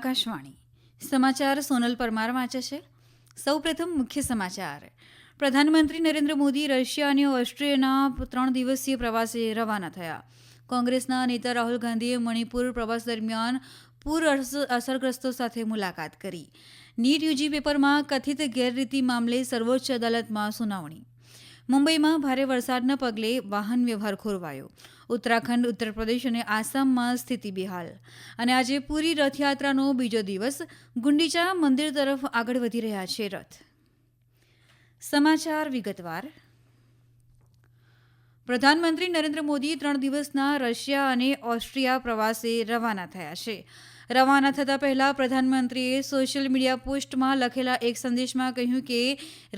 આકાશવાણી સમાચાર સોનલ પરમાર વાંચે છે. સૌપ્રથમ મુખ્ય સમાચાર. પ્રધાનમંત્રી નરેન્દ્ર મોદી રશિયા અને ઓસ્ટ્રિયાના 3 દિવસીય પ્રવાસે રવાના થયા. કોંગ્રેસના નેતા રાહુલ ગાંધીએ મણિપુર પ્રવાસ દરમિયાન પૂર અસરગ્રસ્તો સાથે મુલાકાત કરી. નીટ યુજી પેપરમાં કથિત ગેરરીતિ મામલે સર્વોચ્ચ અદાલતમાં સુનાવણી. મુંબઈમાં ભારે વરસાદના પગલે વાહન વ્યવહાર ખોરવાયો. ઉત્તરાખંડ, ઉત્તર પ્રદેશ અને આસામમાં સ્થિતિ બેહાલ. અને આજે પૂરી રથયાત્રાનો બીજો દિવસ. ગુંડીચા મંદિર તરફ આગળ વધી રહ્યા છે રથ. સમાચાર વિગતવાર. પ્રધાનમંત્રી નરેન્દ્ર મોદી 3 દિવસના રશિયા અને ઓસ્ટ્રિયા પ્રવાસે રવાના થયા છે. રવાના થતાં પહેલાં પ્રધાનમંત્રીએ સોશિયલ મીડિયા પોસ્ટમાં લખેલા એક સંદેશમાં કહ્યું કે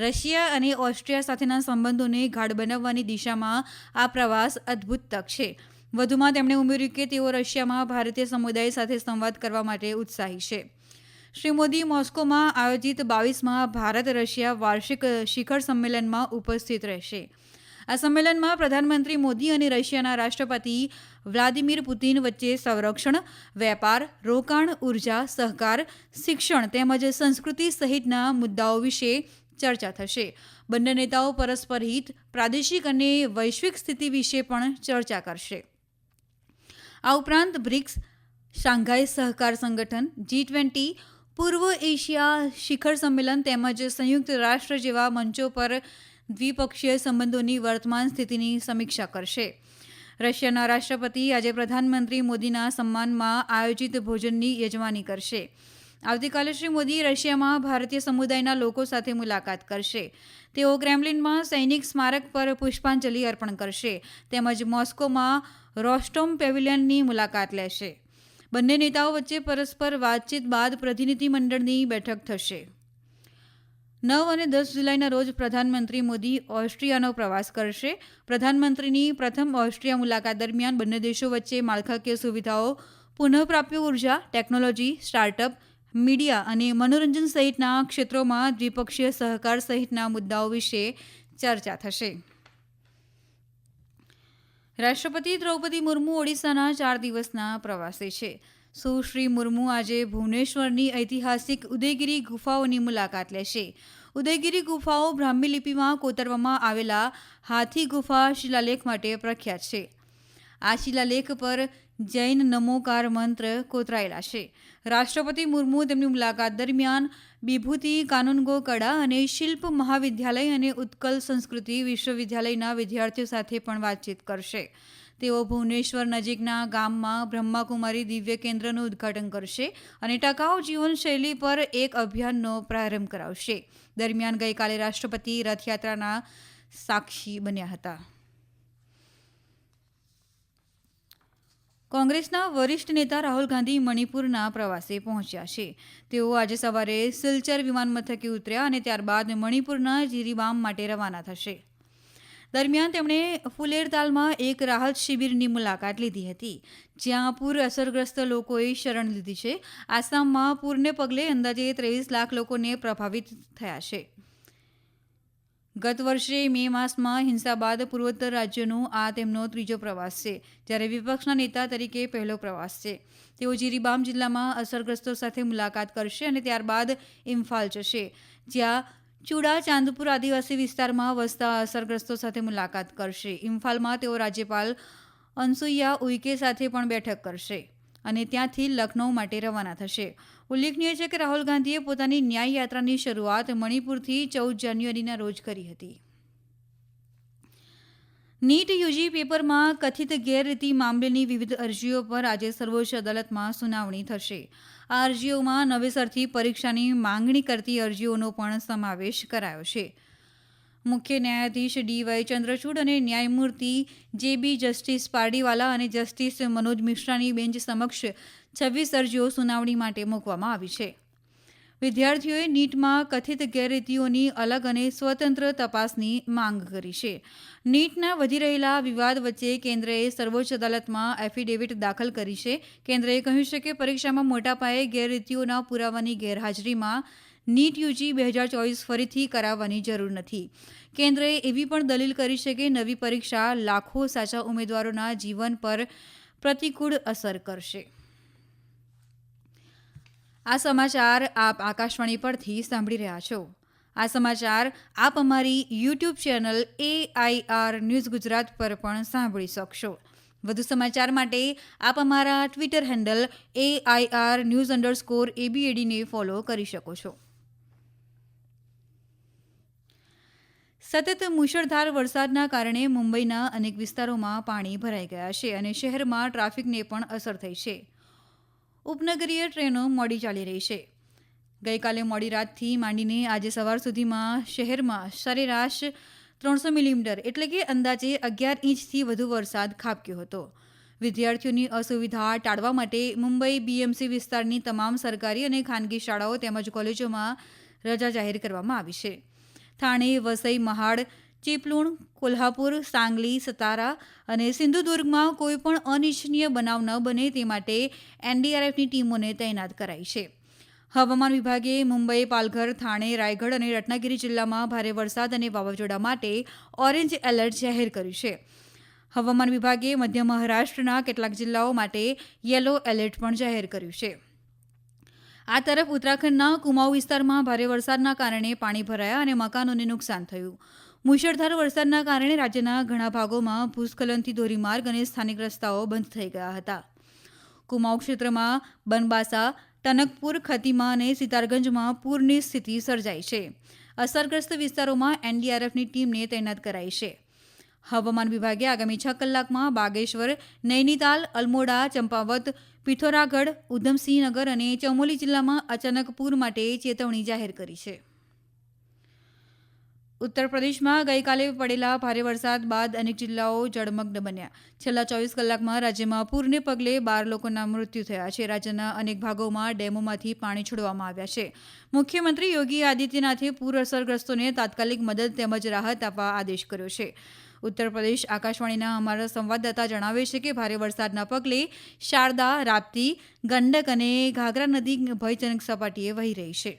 રશિયા અને ઓસ્ટ્રિયા સાથેના સંબંધોને ગાઢ બનાવવાની દિશામાં આ પ્રવાસ અદ્ભુત તક છે. વધુમાં તેમણે ઉમેર્યું કે તેઓ રશિયામાં ભારતીય સમુદાય સાથે સંવાદ કરવા માટે ઉત્સાહી છે. શ્રી મોદી મોસ્કોમાં આયોજિત 22મા ભારત રશિયા વાર્ષિક શિખર સંમેલનમાં ઉપસ્થિત રહેશે. આ સંમેલનમાં પ્રધાનમંત્રી મોદી અને રશિયાના રાષ્ટ્રપતિ વ્લાદિમીર પુતિન વચ્ચે સંરક્ષણ, વેપાર, રોકાણ, ઉર્જા, સહકાર, શિક્ષણ તેમજ સંસ્કૃતિ સહિતના મુદ્દાઓ વિશે ચર્ચા થશે. બંને નેતાઓ પરસ્પર હિત, પ્રાદેશિક અને વૈશ્વિક સ્થિતિ વિશે પણ ચર્ચા કરશે. આ ઉપરાંત બ્રિક્સ, શાંઘાઈ સહકાર સંગઠન, G20, પૂર્વ એશિયા શિખર સંમેલન તેમજ સંયુક્ત રાષ્ટ્ર જેવા મંચો પર દ્વિપક્ષીય સંબંધોની વર્તમાન સ્થિતિની સમીક્ષા કરશે. રશિયાના રાષ્ટ્રપતિ આજે પ્રધાનમંત્રી મોદીના સન્માનમાં આયોજિત ભોજનની યજમાની કરશે. આવતીકાલે શ્રી મોદી રશિયામાં ભારતીય સમુદાયના લોકો સાથે મુલાકાત કરશે. તેઓ ક્રેમલિનમાં સૈનિક સ્મારક પર પુષ્પાંજલિ અર્પણ કરશે તેમજ મોસ્કોમાં રોસ્ટોમ પેવિલિયનની મુલાકાત લેશે. બંને નેતાઓ વચ્ચે પરસ્પર વાતચીત બાદ પ્રતિનિધિમંડળની બેઠક થશે. 9 અને 10 જુલાઈના રોજ પ્રધાનમંત્રી મોદી ઓસ્ટ્રિયાનો પ્રવાસ કરશે. પ્રધાનમંત્રીની પ્રથમ ઓસ્ટ્રિયા મુલાકાત દરમિયાન બંને દેશો વચ્ચે માળખાકીય સુવિધાઓ, પુનઃપ્રાપ્ય ઉર્જા, ટેકનોલોજી, સ્ટાર્ટઅપ, મીડિયા અને મનોરંજન સહિતના ક્ષેત્રોમાં દ્વિપક્ષીય સહકાર સહિતના મુદ્દાઓ વિશે ચર્ચા થશે. રાષ્ટ્રપતિ દ્રૌપદી મુર્મુ ઓડિશાના 4 દિવસના પ્રવાસે છે. સુશ્રી મુર્મુ આજે ભુવનેશ્વરની ઐતિહાસિક ઉદયગીરી ગુફાઓની મુલાકાત લેશે. ઉદયગીરી ગુફાઓ બ્રાહ્મી લિપિમાં કોતરવામાં આવેલા હાથી ગુફા શિલાલેખ માટે પ્રખ્યાત છે. આ શિલાલેખ પર જૈન નમોકાર મંત્ર કોતરાયેલા છે. રાષ્ટ્રપતિ મુર્મુ તેમની મુલાકાત દરમિયાન વિભૂતિ કાનુનગો કળા અને શિલ્પ મહાવિદ્યાલય અને ઉત્કલ સંસ્કૃતિ વિશ્વવિદ્યાલયના વિદ્યાર્થીઓ સાથે પણ વાતચીત કરશે. તેઓ ભુવનેશ્વર નજીકના ગામમાં બ્રહ્માકુમારી દિવ્ય કેન્દ્રનું ઉદ્ઘાટન કરશે અને ટકાઉ જીવનશૈલી પર એક અભિયાનનો પ્રારંભ કરાવશે. દરમિયાન ગઈકાલે રાષ્ટ્રપતિ રથયાત્રાના સાક્ષી બન્યા હતા. કોંગ્રેસના વરિષ્ઠ નેતા રાહુલ ગાંધી મણિપુરના પ્રવાસે પહોંચ્યા છે. તેઓ આજે સવારે સિલચર વિમાનમથકે ઉતર્યા અને ત્યારબાદ મણિપુરના જીરીબામ માટે રવાના થશે. દરમિયાન તેમણે ફુલેરતાલમાં એક રાહત શિબિરની મુલાકાત લીધી હતી, જ્યાં પૂર અસરગ્રસ્ત લોકોએ શરણ લીધી છે. આસામમાં પૂરને પગલે અંદાજે 23 લાખ લોકોને પ્રભાવિત થયા છે. ગત વર્ષે મે માસમાં હિંસા બાદ પૂર્વોત્તર રાજ્યોનો આ તેમનો ત્રીજો પ્રવાસ છે, જ્યારે વિપક્ષના નેતા તરીકે પહેલો પ્રવાસ છે. તેઓ જીરીબામ જિલ્લામાં અસરગ્રસ્તો સાથે મુલાકાત કરશે અને ત્યારબાદ ઇમ્ફાલ જશે, જ્યાં ચુડા ચાંદપુર આદિવાસી વિસ્તારમાં વસતા અસરગ્રસ્તો સાથે મુલાકાત કરશે. ઇમ્ફાલમાં તેઓ રાજ્યપાલ અનસુઈયા ઉઇકે સાથે પણ બેઠક કરશે અને ત્યાંથી લખનૌ માટે રવાના થશે. ઉલ્લેખનીય છે કે રાહુલ ગાંધીએ પોતાની ન્યાય યાત્રાની શરૂઆત મણિપુરથી 14 જાન્યુઆરીના રોજ કરી હતી. નીટ યુજી પેપરમાં કથિત ગેરરીતિ મામલેની વિવિધ અરજીઓ પર આજે સર્વોચ્ચ અદાલતમાં સુનાવણી થશે. આ અરજીઓમાં નવેસરથી પરીક્ષાની માંગણી કરતી અરજીઓનો પણ સમાવેશ કરાયો છે. મુખ્ય ન્યાયાધીશ D.Y. ચંદ્રચૂડ અને ન્યાયમૂર્તિ J.B. જસ્ટિસ પારડીવાલા અને જસ્ટિસ મનોજ મિશ્રાની બેન્ચ સમક્ષ 26 અરજીઓ સુનાવણી માટે મૂકવામાં આવી છે. વિદ્યાર્થીઓએ નીટમાં કથિત ગેરરીતિઓની અલગ અને સ્વતંત્ર તપાસની માંગ કરી છે. નીટના વધી રહેલા વિવાદ વચ્ચે કેન્દ્રએ સર્વોચ્ચ અદાલતમાં એફિડેવિટ દાખલ કરી છે. કેન્દ્રએ કહ્યું છે કે પરીક્ષામાં મોટા પાયે ગેરરીતિઓના પુરાવાની ગેરહાજરીમાં નીટ યુજી 2024 ફરીથી કરાવવાની જરૂર નથી. કેન્દ્રએ એવી પણ દલીલ કરી છે કે નવી પરીક્ષા લાખો સાચા ઉમેદવારોના જીવન પર પ્રતિકૂળ અસર કરશે. આ સમાચાર આપ આકાશવાણી પરથી સાંભળી રહ્યા છો. આ સમાચાર આપ અમારી YouTube channel AIR news Gujarat પર પણ સાંભળી શકશો. વધુ સમાચાર માટે આપ અમારા ટ્વિટર હેન્ડલ AIR_ABAD ને ફોલો કરી શકો છો. સતત મુશળધાર વરસાદના કારણે મુંબઈના અનેક વિસ્તારોમાં પાણી ભરાઈ ગયા છે અને શહેરમાં ટ્રાફિકને પણ અસર થઈ છે. ઉપનગરીય ટ્રેનો મોડી ચાલી રહી છે. ગઈકાલે મોડી રાતથી માંડીને આજે સવાર સુધીમાં શહેરમાં સરેરાશ 300 મિલીમીટર એટલે કે અંદાજે 11 ઇંચથી વધુ વરસાદ ખાબક્યો હતો. વિદ્યાર્થીઓની અસુવિધા ટાળવા માટે મુંબઈ BMC વિસ્તારની તમામ સરકારી અને ખાનગી શાળાઓ તેમજ કોલેજોમાં રજા જાહેર કરવામાં આવી છે. થાણે, વસઈ, મહાડ, ચીપલુણ, કોલ્હાપુર, સાંગલી, સતારા અને સિંધુદુર્ગમાં કોઈપણ અનિચ્છનીય બનાવ ન બને તે માટે NDRFની ટીમોને તૈનાત કરાઈ છે. હવામાન વિભાગે મુંબઈ, પાલઘર, થાણે, રાયગઢ અને રત્નાગીરી જિલ્લામાં ભારે વરસાદ અને વાવાઝોડા માટે ઓરેન્જ એલર્ટ જાહેર કર્યું છે. હવામાન વિભાગે મધ્ય મહારાષ્ટ્રના કેટલાક જિલ્લાઓ માટે યલો એલર્ટ પણ જાહેર કર્યું છે. આ તરફ ઉત્તરાખંડના કુમાઉ વિસ્તારમાં ભારે વરસાદના કારણે પાણી ભરાયા અને મકાનોને નુકસાન થયું. મુશળધાર વરસાદના કારણે રાજ્યના ઘણા ભાગોમાં ભૂસ્ખલનથી ધોરીમાર્ગ અને સ્થાનિક રસ્તાઓ બંધ થઈ ગયા હતા. કુમાઉ ક્ષેત્રમાં બનબાસા, ટનકપુર, ખતીમા અને સિતારગંજમાં પૂરની સ્થિતિ સર્જાઈ છે. અસરગ્રસ્ત વિસ્તારોમાં NDRFની ટીમને તૈનાત કરાઈ છે. હવામાન વિભાગે આગામી 6 કલાકમાં બાગેશ્વર, નૈનીતાલ, અલ્મોડા, ચંપાવત, પિથોરાગઢ, ઉધમસિંહનગર અને ચમોલી જિલ્લામાં અચાનક પૂર માટે ચેતવણી જાહેર કરી છે. ઉત્તર પ્રદેશમાં ગઈકાલે પડેલા ભારે વરસાદ બાદ અનેક જિલ્લાઓ જળમગ્ન બન્યા. છેલ્લા 24 કલાકમાં રાજ્યમાં પૂરને પગલે 12 લોકોના મૃત્યુ થયા છે. રાજ્યના અનેક ભાગોમાં ડેમોમાંથી પાણી છોડવામાં આવ્યા છે. મુખ્યમંત્રી યોગી આદિત્યનાથે પૂર અસરગ્રસ્તોને તાત્કાલિક મદદ તેમજ રાહત આપવા આદેશ કર્યો છે. ઉત્તર પ્રદેશ આકાશવાણીના અમારા સંવાદદાતા જણાવે છે કે ભારે વરસાદના પગલે શારદા, રાપ્તી, ગંડક અને ઘાઘરા નદી ભયજનક સપાટીએ વહી રહી છે.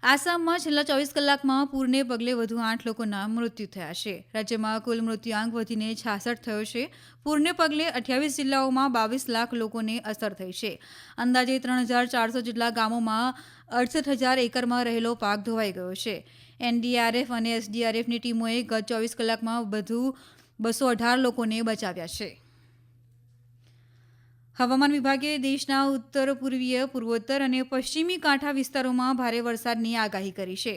આસામમાં છેલ્લા 24 કલાકમાં પૂરને પગલે વધુ 8 લોકોના મૃત્યુ થયા છે. રાજ્યમાં કુલ મૃત્યુઆંક વધીને 66 થયો છે. પૂરને પગલે 28 જિલ્લાઓમાં 22 લાખ લોકોને અસર થઈ છે. અંદાજે 3,400 જેટલા ગામોમાં 68,000 એકરમાં રહેલો પાક ધોવાઈ ગયો છે. NDRF અને SDRFની ટીમોએ ગત 24 કલાકમાં વધુ 218 લોકોને બચાવ્યા છે. હવામાન વિભાગે દેશના ઉત્તર પૂર્વીય, પૂર્વોત્તર અને પશ્ચિમી કાંઠા વિસ્તારોમાં ભારે વરસાદની આગાહી કરી છે.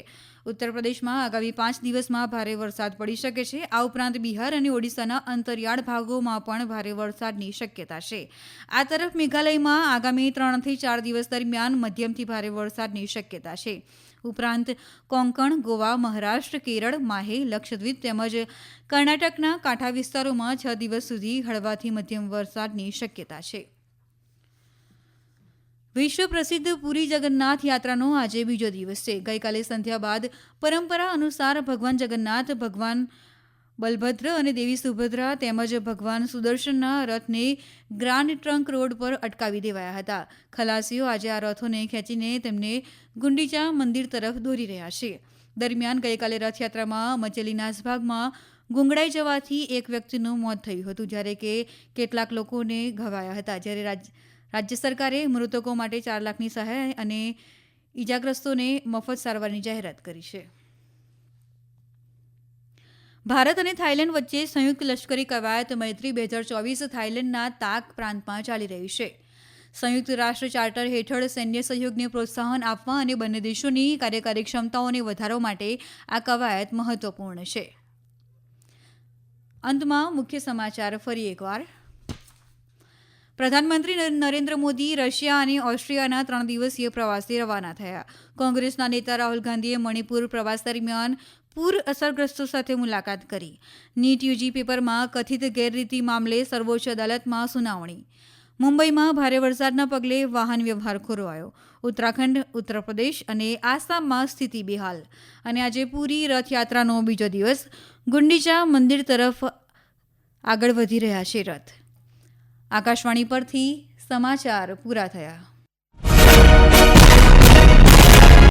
ઉત્તર પ્રદેશમાં આગામી 5 દિવસમાં ભારે વરસાદ પડી શકે છે. આ ઉપરાંત બિહાર અને ઓડિશાના અંતરિયાળ ભાગોમાં પણ ભારે વરસાદની શક્યતા છે. આ તરફ મેઘાલયમાં આગામી 3 થી 4 દિવસ દરમિયાન મધ્યમથી ભારે વરસાદની શક્યતા છે. ઉપરાંત કોંકણ, ગોવા, મહારાષ્ટ્ર, કેરળ, માહે, લક્ષદ્વીપ તેમજ કર્ણાટકના કાંઠા વિસ્તારોમાં 6 દિવસ સુધી હળવાથી મધ્યમ વરસાદની શક્યતા છે. વિશ્વ પ્રસિદ્ધ પુરી જગન્નાથ યાત્રાનો આજે બીજો દિવસ છે. ગઈકાલે સંધ્યા બાદ પરંપરા અનુસાર ભગવાન જગન્નાથ, ભગવાન બલભદ્ર અને દેવી સુભદ્રા તેમજ ભગવાન સુદર્શનના રથને ગ્રાન્ડ ટ્રંક રોડ પર અટકાવી દેવાયા હતા. ખલાસીઓ આજે આ રથોને ખેંચીને તેમને ગુંડીચા મંદિર તરફ દોરી રહ્યા છે. દરમિયાન ગઈકાલે રથયાત્રામાં મચેલી નાસભાગમાં ગુંગળાઈ જવાથી એક વ્યક્તિનું મોત થયું હતું, જ્યારે કે કેટલાક લોકોને ઘવાયા હતા. જ્યારે રાજ્ય સરકારે મૃતકો માટે 4 લાખની સહાય અને ઇજાગ્રસ્તોને મફત સારવારની જાહેરાત કરી છે. ભારત અને થાઇલેન્ડ વચ્ચે સંયુક્ત લશ્કરી કવાયત મૈત્રી 2024 થાઇલેન્ડના તાક પ્રાંતમાં ચાલી રહી છે. સંયુક્ત રાષ્ટ્ર ચાર્ટર હેઠળ સૈન્ય સહયોગને પ્રોત્સાહન આપવા અને બંને દેશોની કાર્યકારી ક્ષમતાઓને વધારવા માટે આ કવાયત મહત્વપૂર્ણ છે. અંતમાં મુખ્ય સમાચાર ફરી એકવાર. પ્રધાનમંત્રી નરેન્દ્ર મોદી રશિયા અને ઓસ્ટ્રિયાના 3 દિવસીય પ્રવાસે રવાના થયા. કોંગ્રેસના નેતા રાહુલ ગાંધીએ મણિપુર પ્રવાસ દરમિયાન પૂર અસરગ્રસ્તો સાથે મુલાકાત કરી. નીટ યુજી પેપરમાં કથિત ગેરરીતિ મામલે સર્વોચ્ચ અદાલતમાં સુનાવણી. મુંબઈમાં ભારે વરસાદના પગલે વાહન વ્યવહાર ખોરવાયો. ઉત્તરાખંડ, ઉત્તર પ્રદેશ અને આસામમાં સ્થિતિ બેહાલ. અને આજે પૂરી રથયાત્રાનો બીજો દિવસ. ગુંડીચા મંદિર તરફ આગળ વધી રહ્યા છે રથ. આકાશવાણી પરથી સમાચાર પૂરા થયા.